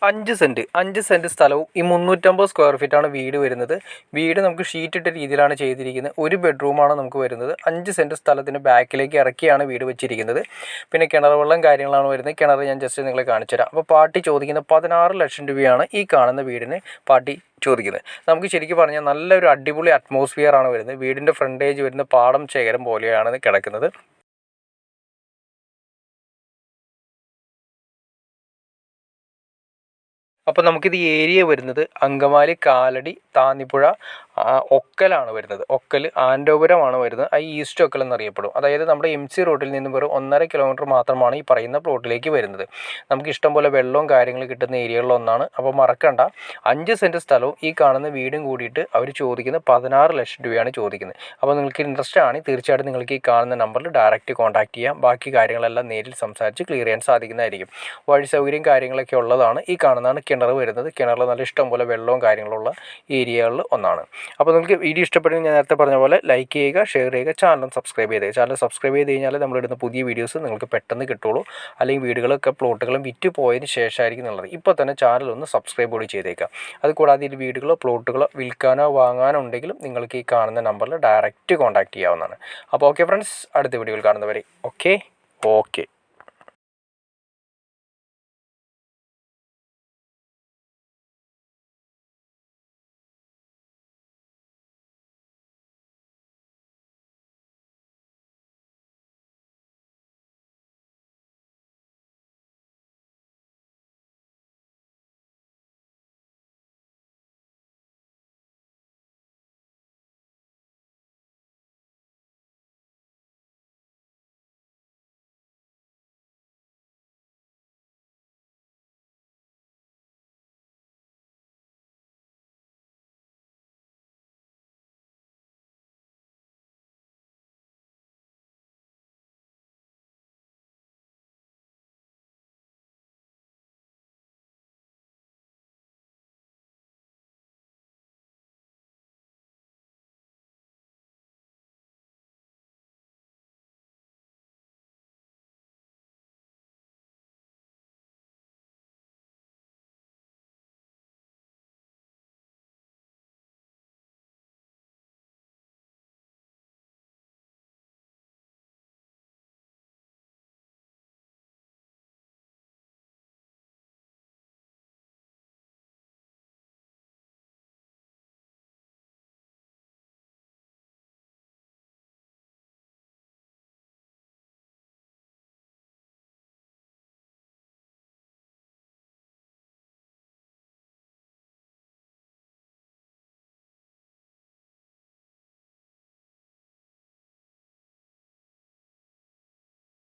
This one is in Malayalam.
5 സെൻറ്റ് സ്ഥലവും ഈ 350 സ്ക്വയർ ഫീറ്റാണ് വീട് വരുന്നത്. വീട് നമുക്ക് ഷീറ്റ് ഇട്ട രീതിയിലാണ് ചെയ്തിരിക്കുന്നത്. ഒരു ബെഡ്റൂമാണ് നമുക്ക് വരുന്നത്. 5 സെൻറ്റ് സ്ഥലത്തിന് ബാക്കിലേക്ക് ഇറക്കിയാണ് വീട് വെച്ചിരിക്കുന്നത്. പിന്നെ കിണർ വെള്ളം കാര്യങ്ങളാണ് വരുന്നത്. കിണർ ഞാൻ ജസ്റ്റ് നിങ്ങളെ കാണിച്ചു തരാം. അപ്പോൾ പാർട്ടി ചോദിക്കുന്ന 16 ലക്ഷം രൂപയാണ് ഈ കാണുന്ന വീടിന് പാർട്ടി ചോദിക്കുന്നത്. നമുക്ക് ശരിക്കും പറഞ്ഞാൽ നല്ലൊരു അടിപൊളി അറ്റ്മോസ്ഫിയർ ആണ് വരുന്നത്. വീടിൻ്റെ ഫ്രണ്ടേജ് വരുന്ന പാടം ശേഖരം പോലെയാണ് കിടക്കുന്നത്. അപ്പോൾ നമുക്കിത് ഏരിയ വരുന്നത് അങ്കമാലി, കാലടി, താന്നിപ്പുഴ, ഒക്കലാണ് വരുന്നത്. ഒക്കൽ ആൻഡോപുരമാണ് വരുന്നത്. ഈസ്റ്റ് ഒക്കൽ എന്നറിയപ്പെടും. അതായത് നമ്മുടെ MC റോഡിൽ നിന്നും വെറും 1.5 കിലോമീറ്റർ മാത്രമാണ് ഈ പറയുന്ന പ്ലോട്ടിലേക്ക് വരുന്നത്. നമുക്ക് ഇഷ്ടംപോലെ വെള്ളവും കാര്യങ്ങളും കിട്ടുന്ന ഏരിയകളിലൊന്നാണ്. അപ്പോൾ മറക്കണ്ട, 5 സെൻറ്റ് സ്ഥലവും ഈ കാണുന്ന വീടും കൂടിയിട്ട് അവർ ചോദിക്കുന്നത് 16 ലക്ഷം രൂപയാണ് ചോദിക്കുന്നത്. അപ്പോൾ നിങ്ങൾക്ക് ഇൻട്രസ്റ്റ് ആണ്, തീർച്ചയായിട്ടും നിങ്ങൾക്ക് ഈ കാണുന്ന നമ്പറിൽ ഡയറക്റ്റ് കോൺടാക്ട് ചെയ്യാം. ബാക്കി കാര്യങ്ങളെല്ലാം നേരിൽ സംസാരിച്ച് ക്ലിയർ ചെയ്യാൻ സാധിക്കുന്നതായിരിക്കും. വഴി സൗകര്യം കാര്യങ്ങളൊക്കെ ഉള്ളതാണ്. ഈ കാണുന്നതാണ് കിണർ വരുന്നത്. കിണറിൽ നല്ല ഇഷ്ടംപോലെ വെള്ളവും കാര്യങ്ങളുള്ള ഏരിയകളിൽ ഒന്നാണ്. അപ്പോൾ നിങ്ങൾക്ക് വീഡിയോ ഇഷ്ടപ്പെടുമെങ്കിൽ ഞാൻ നേരത്തെ പറഞ്ഞ പോലെ ലൈക്ക് ചെയ്യുക, ഷെയർ ചെയ്യുക, ചാനൽ സബ്സ്ക്രൈബ് ചെയ്തേക്കുക. ചാനൽ സബ്സ്ക്രൈബ് ചെയ്ത് കഴിഞ്ഞാൽ നമ്മളിടുന്ന പുതിയ വീഡിയോസ് നിങ്ങൾക്ക് പെട്ടെന്ന് കിട്ടുള്ളൂ. അല്ലെങ്കിൽ വീടുകളൊക്കെ പ്ലോട്ടുകളും വിറ്റ് പോയതിന് ശേഷമായിരിക്കും എന്നുള്ളത്. ഇപ്പോൾ തന്നെ ചാനൽ ഒന്ന് സബ്സ്ക്രൈബ് കൂടി ചെയ്തേക്കാം. അതുകൂടാതെ ഈ വീടുകളോ പ്ലോട്ടുകളോ വിൽക്കാനോ വാങ്ങാനോ ഉണ്ടെങ്കിലും നിങ്ങൾക്ക് ഈ കാണുന്ന നമ്പറിൽ ഡയറക്റ്റ് കോൺടാക്ട് ചെയ്യാവുന്നതാണ്. അപ്പോൾ ഓക്കെ ഫ്രണ്ട്സ്, അടുത്ത വീഡിയോയിൽ കാണുന്നവരെ ഓക്കെ.